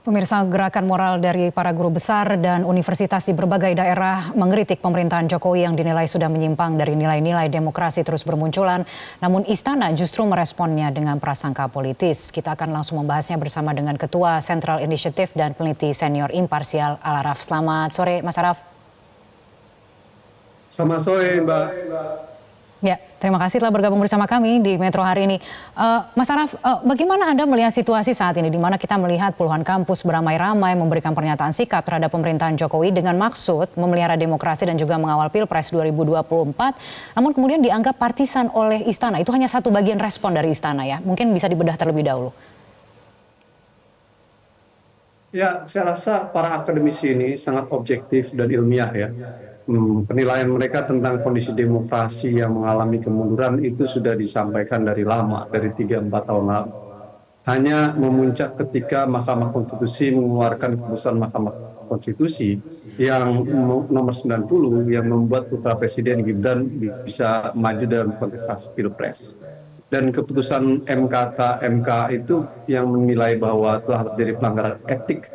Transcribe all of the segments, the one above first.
Pemirsa, gerakan moral dari para guru besar dan universitas di berbagai daerah mengkritik pemerintahan Jokowi yang dinilai sudah menyimpang dari nilai-nilai demokrasi terus bermunculan. Namun Istana justru meresponnya dengan prasangka politis. Kita akan langsung membahasnya bersama dengan Ketua Central Initiative dan peneliti senior imparsial Al-Araf. Selamat sore, Mas Araf. Selamat sore, Mbak. Ya, terima kasih telah bergabung bersama kami di Metro hari ini. Mas Araf, bagaimana Anda melihat situasi saat ini di mana kita melihat puluhan kampus beramai-ramai memberikan pernyataan sikap terhadap pemerintahan Jokowi dengan maksud memelihara demokrasi dan juga mengawal Pilpres 2024, namun kemudian dianggap partisan oleh Istana. Itu hanya satu bagian respon dari Istana ya. Mungkin bisa dibedah terlebih dahulu. Ya, saya rasa para akademisi ini sangat objektif dan ilmiah ya. Penilaian mereka tentang kondisi demokrasi yang mengalami kemunduran itu sudah disampaikan dari lama, dari 3-4 tahun lalu. Hanya memuncak ketika Mahkamah Konstitusi mengeluarkan keputusan Mahkamah Konstitusi yang nomor 90 yang membuat putra Presiden Gibran bisa maju dalam kontestasi Pilpres. Dan keputusan MK itu yang menilai bahwa telah terjadi pelanggaran etik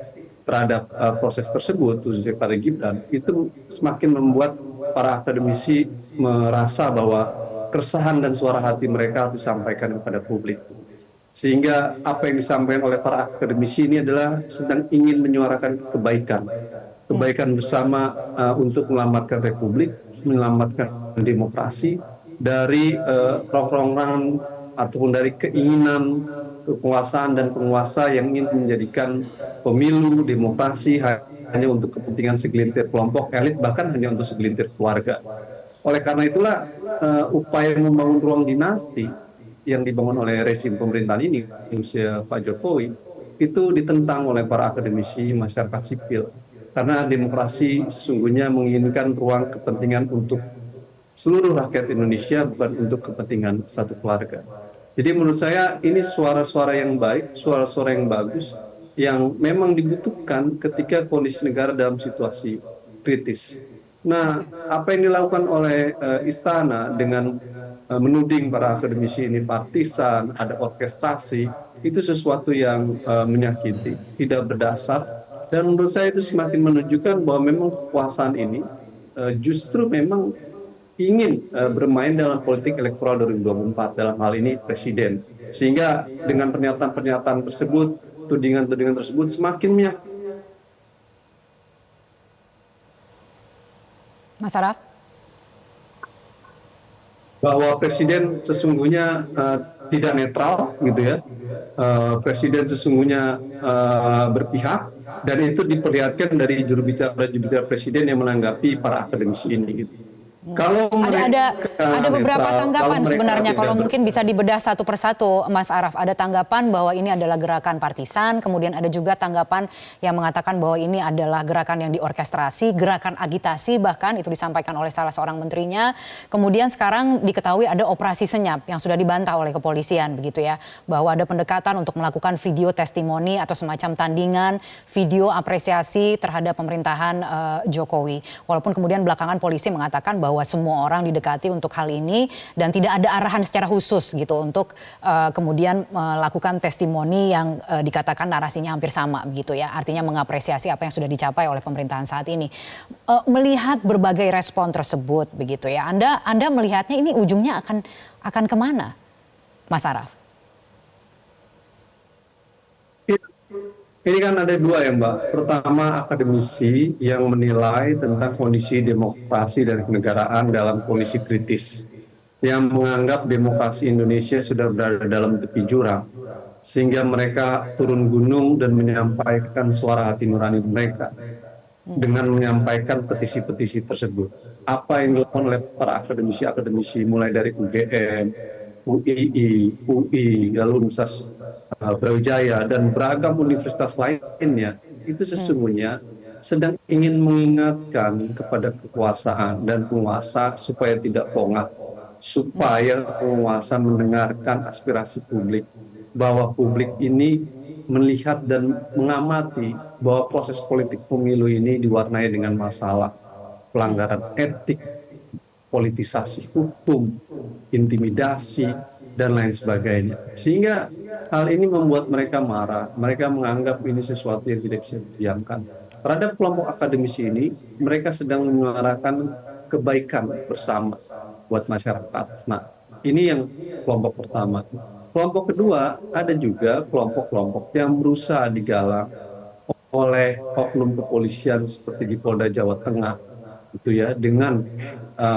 terhadap proses tersebut, khususnya pada Gibran, itu semakin membuat para akademisi merasa bahwa keresahan dan suara hati mereka harus disampaikan kepada publik. Sehingga apa yang disampaikan oleh para akademisi ini adalah sedang ingin menyuarakan kebaikan bersama untuk menyelamatkan republik, menyelamatkan demokrasi dari rongrongan ataupun dari keinginan kekuasaan dan penguasa yang ingin menjadikan pemilu demokrasi hanya untuk kepentingan segelintir kelompok elit, bahkan hanya untuk segelintir keluarga. Oleh karena itulah upaya membangun ruang dinasti yang dibangun oleh rezim pemerintahan ini, usia Pak Jokowi, itu ditentang oleh para akademisi masyarakat sipil. Karena demokrasi sesungguhnya menginginkan ruang kepentingan untuk seluruh rakyat Indonesia, bukan untuk kepentingan satu keluarga. Jadi menurut saya ini suara-suara yang baik, suara-suara yang bagus, yang memang dibutuhkan ketika kondisi negara dalam situasi kritis. Nah, apa yang dilakukan oleh Istana dengan menuding para akademisi ini partisan, ada orkestrasi, itu sesuatu yang menyakiti, tidak berdasar, dan menurut saya itu semakin menunjukkan bahwa memang kekuasaan ini justru memang ingin bermain dalam politik elektoral 2024, dalam hal ini presiden. Sehingga dengan pernyataan-pernyataan tersebut, tudingan-tudingan tersebut semakin meyakinkan. Mas Araf? Bahwa presiden sesungguhnya tidak netral, gitu ya. Presiden sesungguhnya berpihak, dan itu diperlihatkan dari jurubicara presiden yang menanggapi para akademisi ini, gitu. Kalau ada beberapa tanggapan sebenarnya kalau mungkin bisa dibedah satu persatu, Mas Araf. Ada tanggapan bahwa ini adalah gerakan partisan, kemudian ada juga tanggapan yang mengatakan bahwa ini adalah gerakan yang diorkestrasi, gerakan agitasi, bahkan itu disampaikan oleh salah seorang menterinya. Kemudian sekarang diketahui ada operasi senyap yang sudah dibantah oleh kepolisian, begitu ya, bahwa ada pendekatan untuk melakukan video testimoni atau semacam tandingan video apresiasi terhadap pemerintahan Jokowi. Walaupun kemudian belakangan polisi mengatakan bahwa semua orang didekati untuk hal ini dan tidak ada arahan secara khusus gitu untuk kemudian melakukan testimoni yang dikatakan narasinya hampir sama begitu ya, artinya mengapresiasi apa yang sudah dicapai oleh pemerintahan saat ini. Melihat berbagai respon tersebut begitu ya, Anda melihatnya ini ujungnya akan kemana, Mas Araf? Ini kan ada dua ya, Mbak. Pertama, akademisi yang menilai tentang kondisi demokrasi dan kenegaraan dalam kondisi kritis, yang menganggap demokrasi Indonesia sudah berada dalam tepi jurang, sehingga mereka turun gunung dan menyampaikan suara hati nurani mereka dengan menyampaikan petisi-petisi tersebut. Apa yang dilakukan oleh para akademisi mulai dari UGM, UII, UI, lalu Universitas Brawijaya, dan beragam universitas lainnya, itu sesungguhnya sedang ingin mengingatkan kepada kekuasaan dan penguasa supaya tidak pongah, supaya penguasa mendengarkan aspirasi publik, bahwa publik ini melihat dan mengamati bahwa proses politik pemilu ini diwarnai dengan masalah pelanggaran etik, politisasi hukum, intimidasi, dan lain sebagainya. Sehingga hal ini membuat mereka marah, mereka menganggap ini sesuatu yang tidak bisa didiamkan. Terhadap kelompok akademisi ini, mereka sedang menyuarakan kebaikan bersama buat masyarakat. Nah, ini yang kelompok pertama. Kelompok kedua, ada juga kelompok-kelompok yang berusaha digalang oleh oknum kepolisian seperti di Polda Jawa Tengah, gitu ya, dengan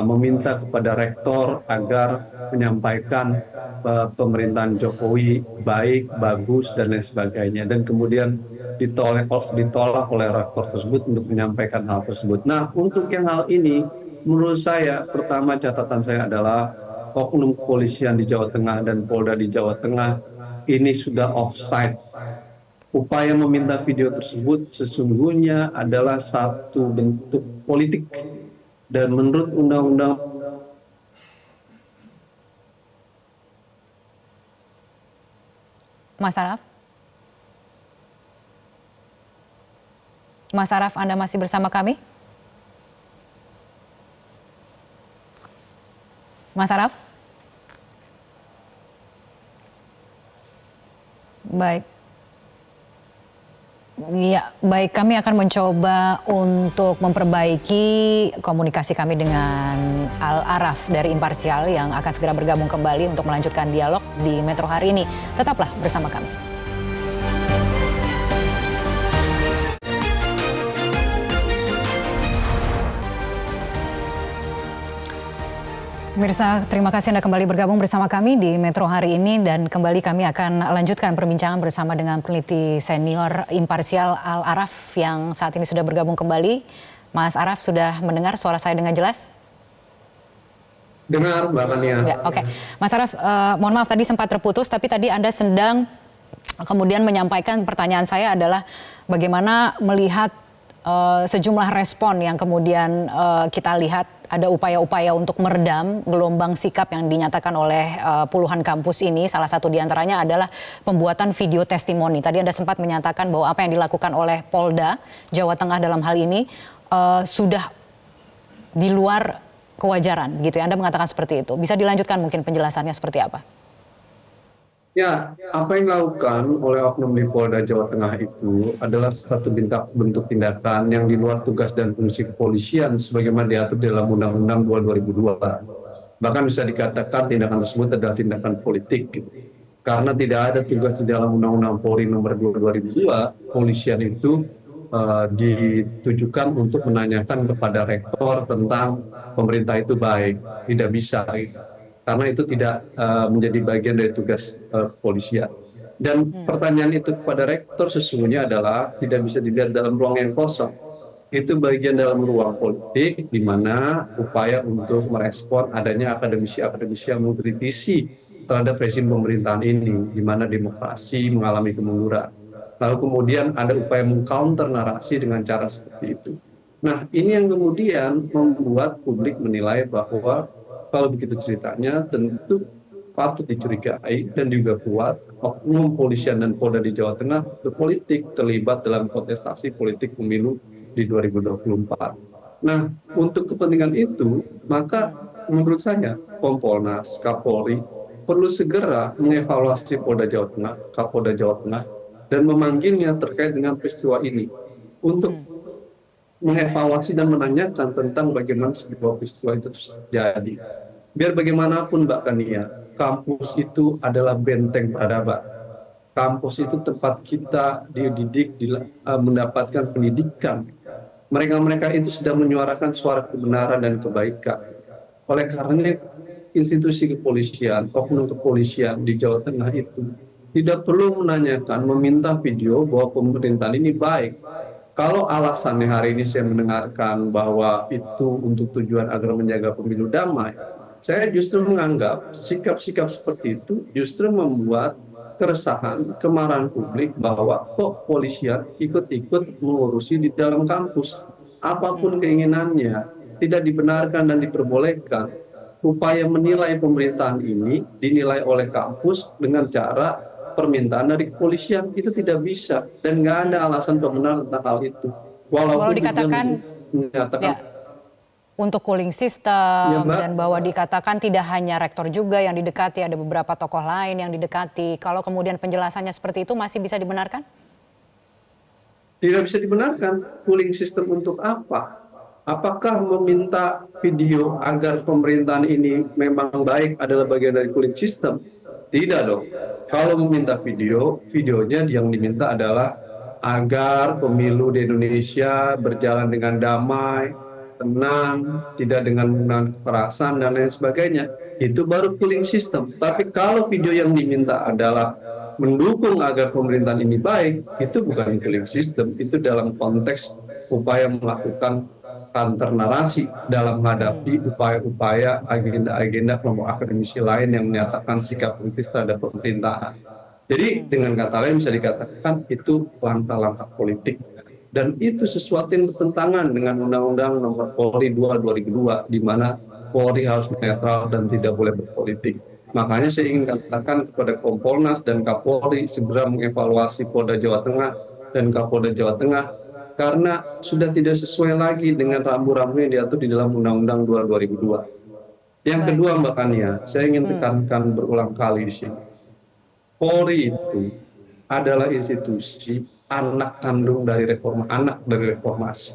meminta kepada rektor agar menyampaikan pemerintahan Jokowi baik, bagus dan lain sebagainya, dan kemudian ditolak oleh rektor tersebut untuk menyampaikan hal tersebut. Nah, untuk yang hal ini, menurut saya, pertama catatan saya adalah oknum kepolisian di Jawa Tengah dan Polda di Jawa Tengah ini sudah offside. Upaya meminta video tersebut sesungguhnya adalah satu bentuk politik, dan menurut undang-undang Mas Araf? Mas Araf, Anda masih bersama kami? Mas Araf? Baik. Ya, baik, kami akan mencoba untuk memperbaiki komunikasi kami dengan Al Araf dari Imparsial yang akan segera bergabung kembali untuk melanjutkan dialog di Metro hari ini. Tetaplah bersama kami. Pemirsa, terima kasih Anda kembali bergabung bersama kami di Metro hari ini, dan kembali kami akan lanjutkan perbincangan bersama dengan peneliti senior Imparsial Al Araf yang saat ini sudah bergabung kembali. Mas Araf, sudah mendengar suara saya dengan jelas? dengar, Mbak Kania. Ya, oke. Mas Araf, mohon maaf tadi sempat terputus, tapi tadi Anda sedang kemudian menyampaikan, pertanyaan saya adalah bagaimana melihat sejumlah respon yang kemudian kita lihat ada upaya-upaya untuk meredam gelombang sikap yang dinyatakan oleh puluhan kampus ini. Salah satu diantaranya adalah pembuatan video testimoni. Tadi Anda sempat menyatakan bahwa apa yang dilakukan oleh Polda Jawa Tengah dalam hal ini sudah di luar kewajaran, gitu ya. Anda mengatakan seperti itu. Bisa dilanjutkan mungkin penjelasannya seperti apa? Ya, apa yang dilakukan oleh oknum di Polda Jawa Tengah itu adalah satu bentuk tindakan yang di luar tugas dan fungsi kepolisian sebagaimana diatur dalam Undang-Undang 2002. Bahkan bisa dikatakan tindakan tersebut adalah tindakan politik, gitu. Karena tidak ada tugas di dalam Undang-Undang Polri nomor 2 2002, polisian itu ditujukan untuk menanyakan kepada rektor tentang pemerintah itu baik. Tidak bisa, gitu. Karena itu tidak menjadi bagian dari tugas kepolisian. Dan pertanyaan itu kepada rektor sesungguhnya adalah tidak bisa dilihat dalam ruang yang kosong. Itu bagian dalam ruang politik, di mana upaya untuk merespon adanya akademisi-akademisi yang mengkritisi terhadap rezim pemerintahan ini, di mana demokrasi mengalami kemunduran. Lalu kemudian ada upaya mengcounter narasi dengan cara seperti itu. Nah, ini yang kemudian membuat publik menilai bahwa kalau begitu ceritanya tentu patut dicurigai dan juga kuat oknum polisian dan Polda di Jawa Tengah berpolitik, terlibat dalam kontestasi politik pemilu di 2024. Nah, untuk kepentingan itu, maka menurut saya Kompolnas, Kapolri perlu segera mengevaluasi Polda Jawa Tengah, Kapolda Jawa Tengah, dan memanggilnya terkait dengan peristiwa ini untuk mengevaluasi dan menanyakan tentang bagaimana sebuah peristiwa itu terjadi. Biar bagaimanapun Mbak Kania, kampus itu adalah benteng peradaban. Kampus itu tempat kita dididik, mendapatkan pendidikan. Mereka-mereka itu sedang menyuarakan suara kebenaran dan kebaikan. Oleh karena institusi kepolisian, oknum kepolisian di Jawa Tengah itu tidak perlu menanyakan, meminta video bahwa pemerintahan ini baik. Kalau alasannya hari ini saya mendengarkan bahwa itu untuk tujuan agar menjaga pemilu damai, saya justru menganggap sikap-sikap seperti itu justru membuat keresahan, kemarahan publik bahwa kok kepolisian ikut-ikut mengurusi di dalam kampus. Apapun keinginannya, tidak dibenarkan dan diperbolehkan. Upaya menilai pemerintahan ini dinilai oleh kampus dengan cara permintaan dari kepolisian, itu tidak bisa. Dan nggak ada alasan pembenaran tentang hal itu. Walau dikatakan, menyatakan, ya. untuk cooling Ya, system Mbak. dan bahwa dikatakan tidak hanya rektor juga yang didekati, ada beberapa tokoh lain yang didekati. Kalau kemudian penjelasannya seperti itu masih bisa dibenarkan? Tidak bisa dibenarkan. Cooling system untuk apa? Apakah meminta video agar pemerintahan ini memang baik adalah bagian dari cooling system? Tidak dong. Kalau meminta video, videonya yang diminta adalah agar pemilu di Indonesia berjalan dengan damai, tenang, tidak dengan menggunakan kekerasan dan lain sebagainya. Itu baru cooling system. Tapi kalau video yang diminta adalah mendukung agar pemerintahan ini baik, itu bukan cooling system, itu dalam konteks upaya melakukan counter narasi dalam menghadapi upaya-upaya agenda-agenda kelompok akademisi lain yang menyatakan sikap kritis terhadap pemerintahan. Jadi dengan kata lain bisa dikatakan itu langkah-langkah politik dan itu sesuatu yang bertentangan dengan Undang-Undang Nomor Polri 2 2002 di mana Polri harus netral dan tidak boleh berpolitik. Makanya saya ingin katakan kepada Kompolnas dan Kapolri segera mengevaluasi Polda Jawa Tengah dan Kapolda Jawa Tengah karena sudah tidak sesuai lagi dengan rambu-rambu yang diatur di dalam Undang-Undang 2 2002. Yang Baik. kedua Mbak Kania, saya ingin tekankan berulang kali di sini. Polri itu adalah institusi anak kandung dari reformasi.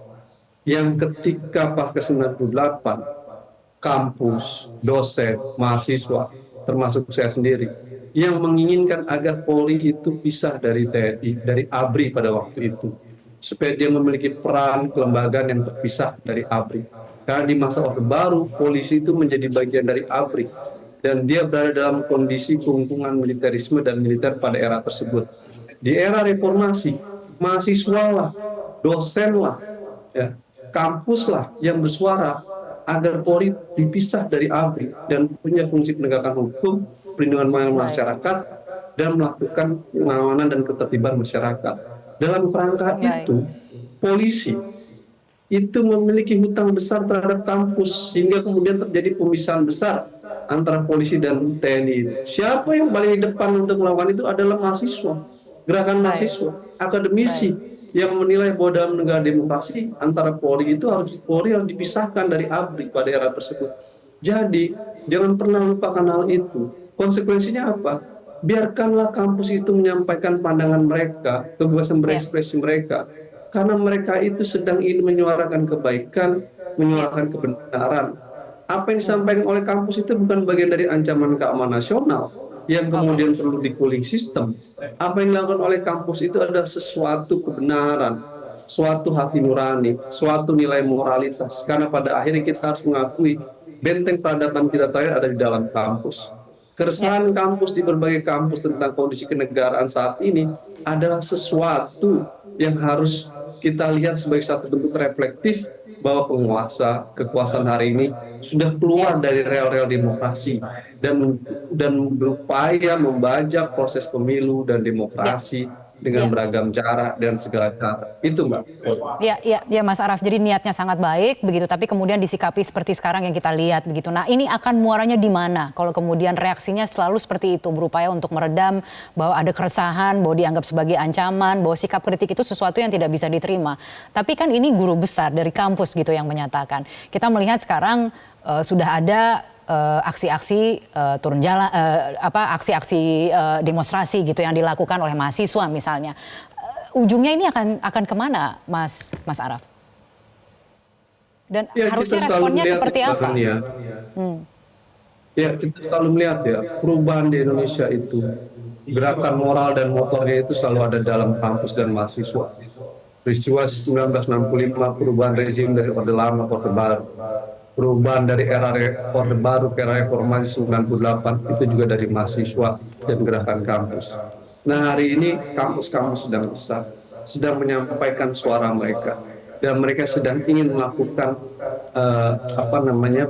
Yang ketika pasca 98 kampus, dosen, mahasiswa, termasuk saya sendiri, yang menginginkan agar Polri itu pisah dari TNI, dari ABRI pada waktu itu, supaya dia memiliki peran kelembagaan yang terpisah dari ABRI. Karena di masa Orde Baru, polisi itu menjadi bagian dari ABRI, dan dia berada dalam kondisi keungkungan militerisme dan militer pada era tersebut. Di era reformasi, mahasiswa lah, dosen lah, ya, kampus lah yang bersuara agar Polri dipisah dari ABRI dan punya fungsi penegakan hukum, perlindungan masyarakat, dan melakukan pengamanan dan ketertiban masyarakat. Dalam kerangka itu, polisi itu memiliki hutang besar terhadap kampus sehingga kemudian terjadi pemisahan besar antara polisi dan TNI. Siapa yang paling di depan untuk melakukan itu adalah mahasiswa, gerakan mahasiswa, akademisi yang menilai bahwa dalam negara demokrasi antara Polri harus dipisahkan dari ABRI pada era tersebut. Jadi jangan pernah lupakan hal itu. Konsekuensinya apa? Biarkanlah kampus itu menyampaikan pandangan mereka, kebebasan berekspresi mereka, karena mereka itu sedang ingin menyuarakan kebaikan, menyuarakan kebenaran. Apa yang disampaikan oleh kampus itu bukan bagian dari ancaman keamanan nasional yang kemudian perlu di cooling system. Apa yang dilakukan oleh kampus itu adalah sesuatu kebenaran, suatu hati nurani, suatu nilai moralitas. Karena pada akhirnya kita harus mengakui benteng peradaban kita terakhir ada di dalam kampus. Keresahan kampus di berbagai kampus tentang kondisi kenegaraan saat ini adalah sesuatu yang harus kita lihat sebagai satu bentuk reflektif bahwa kekuasaan hari ini sudah keluar dari rel-rel demokrasi dan berupaya membajak proses pemilu dan demokrasi dengan beragam cara dan segala cara. Itu Mbak. Ya Mas Araf, jadi niatnya sangat baik begitu, tapi kemudian disikapi seperti sekarang yang kita lihat begitu. Nah ini akan muaranya di mana kalau kemudian reaksinya selalu seperti itu, berupaya untuk meredam bahwa ada keresahan, bahwa dianggap sebagai ancaman, bahwa sikap kritik itu sesuatu yang tidak bisa diterima. Tapi kan ini guru besar dari kampus gitu yang menyatakan. Kita melihat sekarang sudah ada aksi-aksi turun jalan, aksi-aksi demonstrasi gitu yang dilakukan oleh mahasiswa misalnya. Ujungnya ini akan kemana, Mas Araf? Dan harusnya responnya seperti apa? Ya, kita selalu melihat ya, perubahan di Indonesia itu, gerakan moral dan motornya itu selalu ada dalam kampus dan mahasiswa. Peristiwa 1965, perubahan rezim dari Orde Lama ke Orde Baru. Perubahan dari era Orde Baru ke era reformasi 98 itu juga dari mahasiswa dan gerakan kampus. Nah hari ini kampus-kampus sedang besar, sedang menyampaikan suara mereka dan mereka sedang ingin melakukan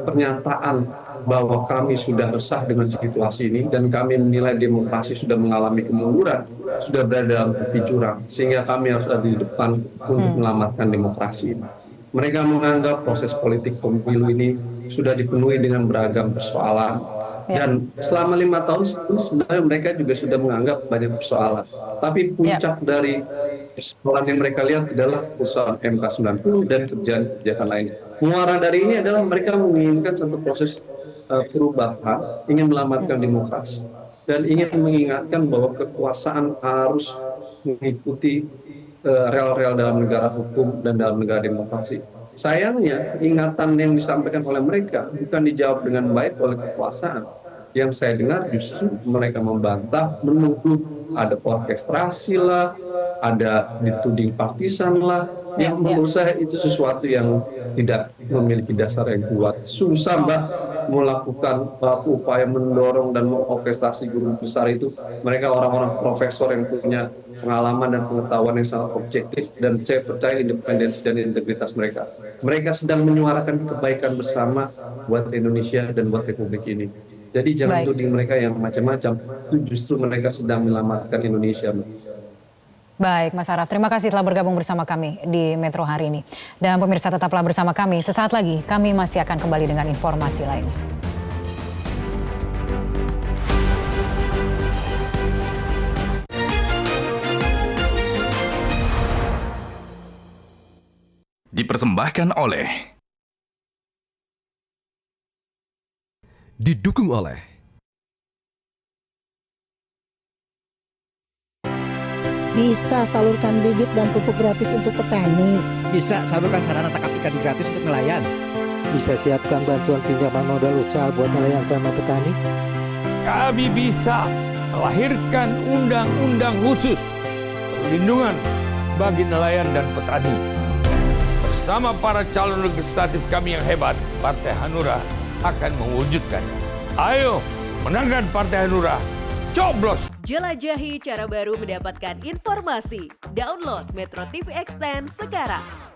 pernyataan bahwa kami sudah resah dengan situasi ini dan kami menilai demokrasi sudah mengalami kemunduran, sudah berada dalam tepi jurang sehingga kami harus ada di depan untuk menyelamatkan demokrasi ini. Mereka menganggap proses politik pemilu ini sudah dipenuhi dengan beragam persoalan. Dan selama 5 tahun sebenarnya mereka juga sudah menganggap banyak persoalan. Tapi puncak dari persoalan yang mereka lihat adalah persoalan MK 90 dan kebijakan lainnya. Muara dari ini adalah mereka menginginkan satu proses perubahan, ingin menyelamatkan demokrasi, dan ingin mengingatkan bahwa kekuasaan harus mengikuti real-real dalam negara hukum dan dalam negara demokrasi. Sayangnya, ingatan yang disampaikan oleh mereka bukan dijawab dengan baik oleh kekuasaan. Yang saya dengar justru mereka membantah, menuduh ada orkestrasi lah, ada dituding partisan lah, yang menurut saya itu sesuatu yang tidak memiliki dasar yang kuat. Susah Mbak melakukan upaya mendorong dan mengorkestrasi guru besar itu. Mereka orang-orang profesor yang punya pengalaman dan pengetahuan yang sangat objektif, dan saya percaya independensi dan integritas mereka. Mereka sedang menyuarakan kebaikan bersama buat Indonesia dan buat Republik ini. Jadi jangan tuding mereka yang macam-macam, itu justru mereka sedang menyelamatkan Indonesia. Baik, Mas Araf, terima kasih telah bergabung bersama kami di Metro hari ini. Dan pemirsa tetaplah bersama kami, sesaat lagi kami masih akan kembali dengan informasi lainnya. Dipersembahkan oleh, didukung oleh bisa salurkan bibit dan pupuk gratis untuk petani. Bisa salurkan sarana tangkap ikan gratis untuk nelayan. Bisa siapkan bantuan pinjaman modal usaha buat nelayan sama petani. Kami bisa melahirkan undang-undang khusus perlindungan bagi nelayan dan petani. Bersama para calon legislatif kami yang hebat, Partai Hanura akan mewujudkannya. Ayo, menangkan Partai Hanura. Coblos! Jelajahi cara baru mendapatkan informasi. Download Metro TV Extend sekarang.